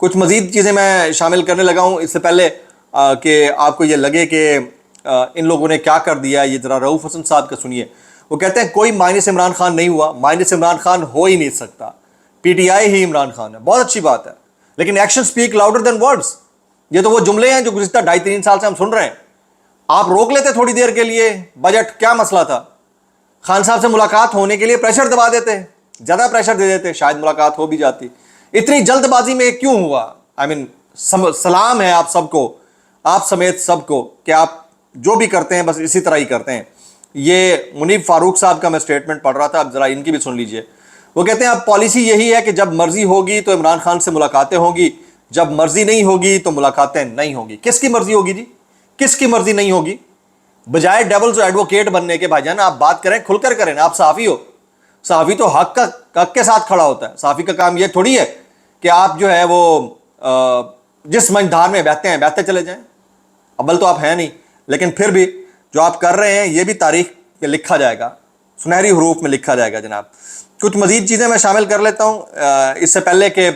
کچھ مزید چیزیں میں شامل کرنے لگا ہوں اس سے پہلے کہ آپ کو یہ لگے کہ ان لوگوں نے کیا کر دیا. یہ ذرا رؤوف حسن صاحب کا سنیے. وہ کہتے ہیں کوئی مائنس عمران خان نہیں ہوا, مائنس عمران خان ہو ہی نہیں سکتا, پی ٹی آئی ہی عمران خان ہے. بہت اچھی بات ہے, لیکن action speak louder than words. یہ تو وہ جملے ہیں جو گزشتہ 2.5-3 سال سے ہم سن رہے ہیں. آپ روک لیتے تھوڑی دیر کے لیے بجٹ, کیا مسئلہ تھا؟ خان صاحب سے ملاقات ہونے کے لیے پریشر دبا دیتے, زیادہ پریشر دے دیتے, شاید ملاقات ہو بھی جاتی. اتنی جلد بازی میں کیوں ہوا؟ سلام ہے آپ سب کو, آپ سمیت سب کو, کہ آپ جو بھی کرتے ہیں بس اسی طرح ہی کرتے ہیں. یہ منیب فاروق صاحب کا میں سٹیٹمنٹ پڑھ رہا تھا, اب ذرا ان کی بھی سن لیجئے. وہ کہتے ہیں اب پالیسی یہی ہے کہ جب مرضی ہوگی تو عمران خان سے ملاقاتیں ہوں گی, جب مرضی نہیں ہوگی تو ملاقاتیں نہیں ہوں گی. کس کی مرضی ہوگی جی؟ کس کی مرضی نہیں ہوگی؟ بجائے ڈیولز ایڈوکیٹ بننے کے بھائی جان آپ بات کریں, کھل کر کریں. آپ صحافی ہو, صحافی تو حق کے ساتھ کھڑا ہوتا ہے. صحافی کا کام یہ تھوڑی ہے کہ آپ جو ہے وہ جس منجدھار میں بہتے چلے جائیں. ابل تو آپ ہیں نہیں, لیکن پھر بھی جو آپ کر رہے ہیں یہ بھی تاریخ میں لکھا جائے گا, سنہری حروف میں لکھا جائے گا جناب. کچھ مزید چیزیں میں شامل کر لیتا ہوں اس سے پہلے کہ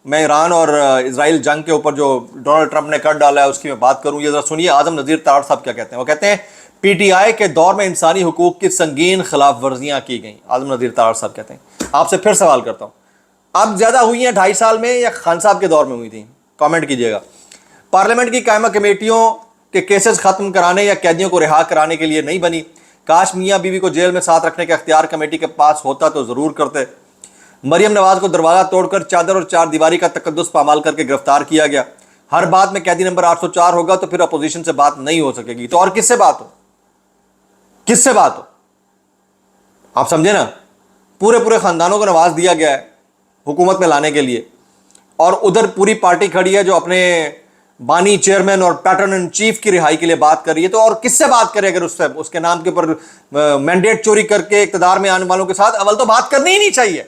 میں ایران اور اسرائیل جنگ کے اوپر جو ڈونلڈ ٹرمپ نے کر ڈالا ہے اس کی میں بات کروں. یہ ذرا سنیے اعظم نذیر تار صاحب کیا کہتے ہیں. وہ کہتے ہیں پی ٹی آئی کے دور میں انسانی حقوق کی سنگین خلاف ورزیاں کی گئیں. اعظم نذیر تار صاحب کہتے ہیں. آپ سے پھر سوال کرتا ہوں, اب زیادہ ہوئی ہیں 2.5 سال میں یا خان صاحب کے دور میں ہوئی تھیں؟ کامنٹ کیجئے گا. پارلیمنٹ کی قائمہ کمیٹیوں کے کیسز ختم کرانے یا قیدیوں کو رہا کرانے کے لیے نہیں بنی. کاش میاں بیوی کو جیل میں ساتھ رکھنے کا اختیار کمیٹی کے پاس ہوتا تو ضرور کرتے. مریم نواز کو دروازہ توڑ کر چادر اور 4 دیواری کا تقدس پامال کر کے گرفتار کیا گیا. ہر بات میں قیدی نمبر 804 ہوگا تو پھر اپوزیشن سے بات نہیں ہو سکے گی. تو اور کس سے بات ہو؟ کس سے بات ہو؟ آپ سمجھے نا, پورے خاندانوں کو نواز دیا گیا ہے حکومت میں لانے کے لیے, اور ادھر پوری پارٹی کھڑی ہے جو اپنے بانی چیئرمین اور پیٹرن ان چیف کی رہائی کے لیے بات کر رہی ہے. تو اور کس سے بات کرے اگر اس کے نام کے اوپر مینڈیٹ چوری کر کے اقتدار میں آنے والوں کے ساتھ اول تو بات کرنی ہی نہیں چاہیے.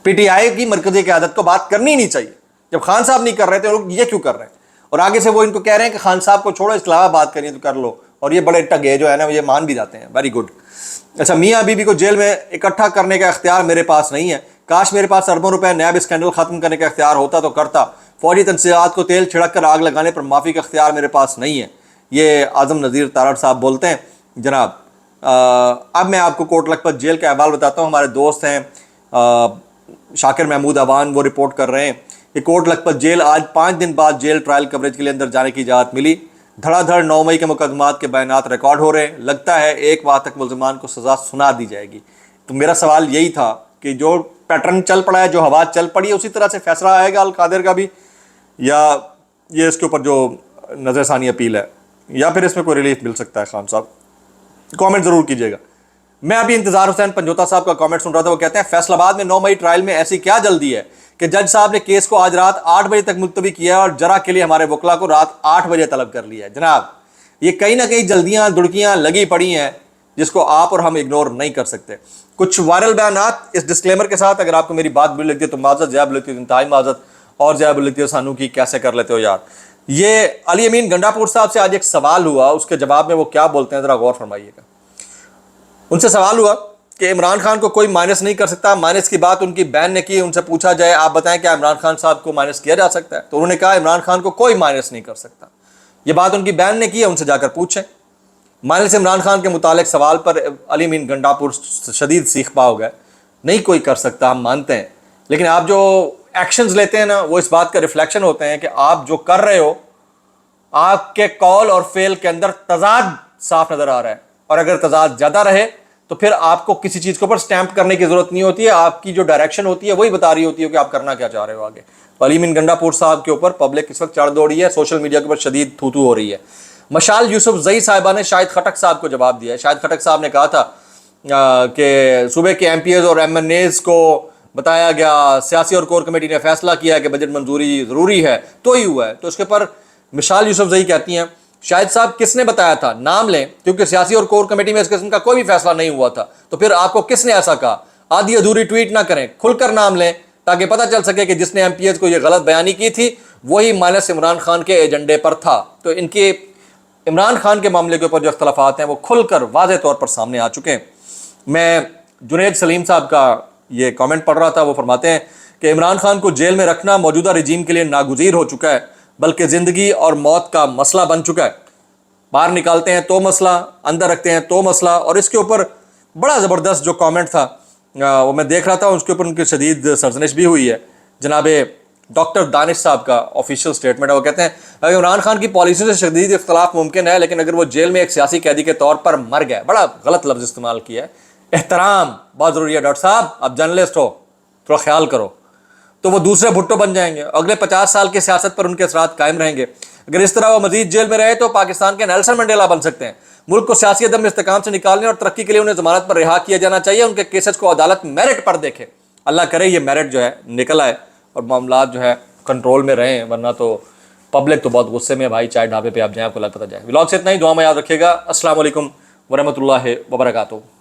پی ٹی آئی کی مرکزی قیادت کو بات کرنی ہی نہیں چاہیے. جب خان صاحب نہیں کر رہے تھے لوگ یہ کیوں کر رہے ہیں؟ اور آگے سے وہ ان کو کہہ رہے ہیں کہ خان صاحب کو چھوڑو, اس کے علاوہ بات کرنی تو کر لو. اور یہ بڑے ٹگے جو ہے نا یہ مان بھی جاتے ہیں. Very good. اچھا, میاں بیوی کو جیل میں اکٹھا کرنے کا اختیار میرے پاس نہیں ہے. کاش میرے پاس اربوں روپے نیب اسکینڈل ختم کرنے کا اختیار ہوتا تو کرتا. فوجی تنصیبات کو تیل چھڑک کر آگ لگانے پر معافی کا اختیار میرے پاس نہیں ہے. یہ اعظم نذیر تارڑ صاحب بولتے ہیں جناب. اب میں آپ کو کوٹ لکھپت جیل کا احوال بتاتا ہوں. ہمارے دوست ہیں شاکر محمود اوان, وہ رپورٹ کر رہے ہیں کہ کوٹ لکھپت جیل آج 5 دن بعد جیل ٹرائل کوریج کے لیے اندر جانے کی اجازت ملی. دھڑا دھڑ 9 مئی کے مقدمات کے بیانات ریکارڈ ہو رہے ہیں. لگتا ہے 1 ماہ تک ملزمان کو سزا سنا دی جائے گی. تو میرا سوال یہی تھا کہ جو پیٹرن چل پڑا ہے, جو ہوا چل پڑی ہے, اسی طرح سے فیصلہ آئے گا القادر کا بھی, یا یہ اس کے اوپر جو نظر ثانی اپیل ہے, یا پھر اس میں کوئی ریلیف مل سکتا ہے؟ خان صاحب کامنٹ ضرور کیجیے گا. میں ابھی انتظار حسین پنجوتا صاحب کا کامنٹ سن رہا تھا. وہ کہتے ہیں فیصل آباد میں 9 مئی ٹرائل میں ایسی کیا جلدی ہے کہ جج صاحب نے کیس کو آج رات 8 بجے تک ملتوی کیا اور جرا کے لیے ہمارے وکلا کو رات 8 بجے طلب کر لیا ہے. جناب یہ کہیں نہ کہیں جلدیاں دڑکیاں لگی پڑی ہیں جس کو آپ اور ہم اگنور نہیں کر سکتے. کچھ وائرل بیانات اس ڈسکلیمر کے ساتھ, اگر آپ کو میری بات بری لگتی ہے تو معذرت, زیادہ لگتی ہے انتہائی معذرت, اور زیادہ لگتی ہے سانو کی کیسے کر لیتے ہو یار. یہ علی امین گنڈا پور صاحب سے آج ایک سوال ہوا, اس کے جواب میں وہ کیا بولتے ہیں ذرا غور فرمائیے گا. ان سے سوال ہوا کہ عمران خان کو کوئی مائنس نہیں کر سکتا. مائنس کی بات ان کی بہن نے کی. ان سے پوچھا جائے آپ بتائیں کیا عمران خان صاحب کو مائنس کیا جا سکتا ہے؟ تو انہوں نے کہا عمران خان کو کوئی مائنس نہیں کر سکتا. یہ بات ان کی بہن نے کی ہے, ان سے جا کر پوچھیں. مائنس عمران خان کے متعلق سوال پر علی امین گنڈا پور شدید سیخ پا ہو گئے. نہیں کوئی کر سکتا, ہم مانتے ہیں, لیکن آپ جو ایکشنز لیتے ہیں نا وہ اس بات کا ریفلیکشن ہوتے ہیں کہ آپ جو کر رہے ہو آپ کے قول اور فعل کے اندر تضاد صاف نظر آ رہا ہے. اور اگر تضاد زیادہ رہے تو پھر آپ کو کسی چیز کے اوپر سٹیمپ کرنے کی ضرورت نہیں ہوتی ہے. آپ کی جو ڈائریکشن ہوتی ہے وہی بتا رہی ہوتی ہے کہ آپ کرنا کیا چاہ رہے ہو آگے. علی امین گنڈا پور صاحب کے اوپر پبلک اس وقت چڑھ دوڑی ہے, سوشل میڈیا کے اوپر شدید تھو تھو ہو رہی ہے. مشال یوسف زئی صاحبہ نے شاہد خٹک صاحب کو جواب دیا ہے. شاہد خٹک صاحب نے کہا تھا کہ صوبے کے ایم پی ایز اور ایم این ایز کو بتایا گیا, سیاسی اور کور کمیٹی نے فیصلہ کیا ہے کہ بجٹ منظوری ضروری ہے تو ہی ہوا ہے. تو اس کے پر مشال یوسف زئی کہتی ہیں شاہد صاحب کس نے بتایا تھا, نام لیں, کیونکہ سیاسی اور کور کمیٹی میں اس قسم کا کوئی بھی فیصلہ نہیں ہوا تھا. تو پھر آپ کو کس نے ایسا کہا؟ آدھی ادھوری ٹویٹ نہ کریں, کھل کر نام لیں تاکہ پتہ چل سکے کہ جس نے ایم پی ایز کو یہ غلط بیانی کی تھی وہی مائنس عمران خان کے ایجنڈے پر تھا. تو ان کے عمران خان کے معاملے کے اوپر جو اختلافات ہیں وہ کھل کر واضح طور پر سامنے آ چکے ہیں. میں جنید سلیم صاحب کا یہ کامنٹ پڑھ رہا تھا, وہ فرماتے ہیں کہ عمران خان کو جیل میں رکھنا موجودہ رجیم کے لیے ناگزیر ہو چکا ہے، بلکہ زندگی اور موت کا مسئلہ بن چکا ہے۔ باہر نکالتے ہیں تو مسئلہ، اندر رکھتے ہیں تو مسئلہ۔ اور اس کے اوپر بڑا زبردست جو کامنٹ تھا وہ میں دیکھ رہا تھا، اس کے اوپر ان کی شدید سرزنش بھی ہوئی ہے۔ جناب ڈاکٹر دانش صاحب کا آفیشیل سٹیٹمنٹ ہے، وہ کہتے ہیں اگر عمران خان کی پالیسی سے شدید اختلاف ممکن ہے، لیکن اگر وہ جیل میں ایک سیاسی قیدی کے طور پر مر گیا، بڑا غلط لفظ استعمال کیا ہے، احترام بہت ضروری ہے ڈاکٹر صاحب، آپ جرنلسٹ ہو، تھوڑا خیال کرو، تو وہ دوسرے بھٹو بن جائیں گے، اگلے 50 سال کی سیاست پر ان کے اثرات قائم رہیں گے۔ اگر اس طرح وہ مزید جیل میں رہے تو پاکستان کے نیلسن منڈیلا بن سکتے ہیں۔ ملک کو سیاسی عدم استحکام سے نکالنے اور ترقی کے لیے انہیں ضمانت پر رہا کیا جانا چاہیے، ان کے کیسز کو عدالت میرٹ پر دیکھے۔ اللہ کرے یہ میرٹ جو ہے نکل آئے اور معاملات جو ہے کنٹرول میں رہیں، ورنہ تو پبلک تو بہت غصے میں ہے بھائی، چائے ڈھابے پہ آپ جائیں آپ کو پتہ جائے۔ ولاگ سے اتنا ہی، دعا میں یاد رکھیے گا۔ السلام علیکم ورحمۃ اللہ وبرکاتہ۔